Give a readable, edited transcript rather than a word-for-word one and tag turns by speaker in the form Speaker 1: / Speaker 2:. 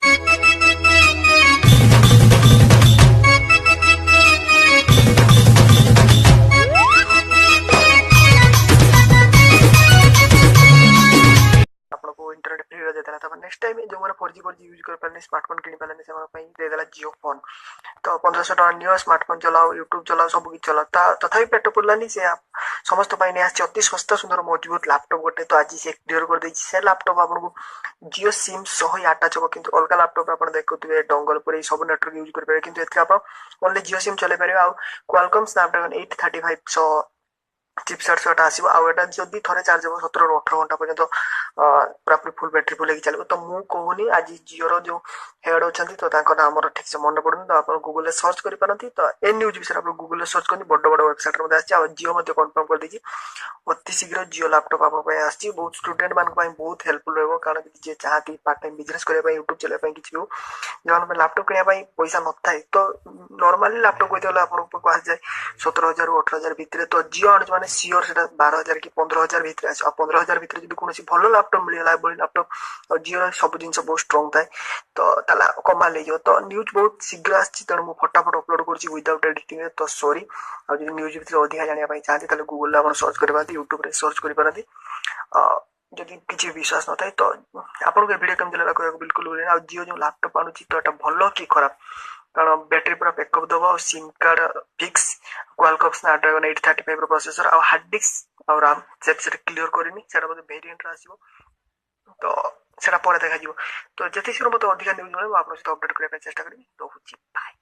Speaker 1: आपको internet free देदेला तो next time जो मैंने 4G यूज कर पारे स्मार्टफोन किनी पारे से देदेला जियो फोन तो 1500 टका नियो स्मार्टफोन चलाओ यूट्यूब चलाओ सब किछ चलाओ तथापि पेट पुरलानी से समस्त नहीं आसी अति सस्ता सुंदर मजबूत लैपटॉप गोटे तो आज से क्लियर कर देछि से लैपटॉप आपको जियो सिम सह अटैच हो किंतु अलग लैपटॉप आप देखुवे डोंगल पर सब नेटवर्क यूज कर पारे किंतु एथि आप ओनली जियो सिम चले पारे आ क्वालकॉम स्नैपड्रैगन 835 चिपसेट सेटा आसीबो आ एटा जदी थरे चार्ज हो 17 ରୁ 18 घंटा पर्यंत पूरा फुल बैटरी फुल लेके चलबो तो मु कहूनी आज जियो रो जो हेड होचंती तो तांको नाम ठीक से मन पड़ुनी तो आप गूगल रे सर्च करि पारंती तो ए न्यूज विषय आप गूगल रे सर्च करनी बड़ बड़ वेबसाइट रे आछि आ जियो मध्ये कंफर्म कर देछि अति शीघ्र जियो लैपटॉप आप पे आछि बहुत स्टूडेंट मान को बहुत हेल्पफुल रहबो कारण जे चाहती पार्ट टाइम बिजनेस करे पई यूट्यूब चले पई किछि हो जवन में लैपटॉप किने पई पैसा न थाए तो नॉर्मली लैपटॉप कोइ देला आपन को आस जाय 17000 ରୁ 18000 भितरे तो जियो आन माने सियोर सेटा 12000 कि 15000 भितरे आछि आ 15000 भितरे जदी कोनोसी भलो लैपटॉप मिलिला बड़ी लैपटॉप और जियो सब जिंस बहुत स्ट्रांग थाए तो ताला कमा ले जो तो न्यूज बहुत शीघ्र आछि तण मु फटाफट अपलोड करछि विदाउट एडिटिंग तो सॉरी आ जदी न्यूज भितरे अधिक जानिया पई चाहते ताले गूगल रे आपण सर्च करबाती यूट्यूब रे सर्च करि पारती जदि किसी विश्वास न थाए तो आपन को वीडियो केम दिला को बिल्कुल बोले आ जियो जो लैपटॉप आनुची तो एटा भलो कि खराब कारण बैटरी पूरा बैकअप दबा SIM card fix Qualcomm Snapdragon 835 processor और हार्ड डिस्क और रैम से क्लियर करनी सेटा बोले वेरिएंट रा आसीबो तो सेटा पर देखा जिवो तो जति शीघ्र मते अधिक न्यूज मिले आपन से अपडेट करै चेष्टा करबी तो होची बाय।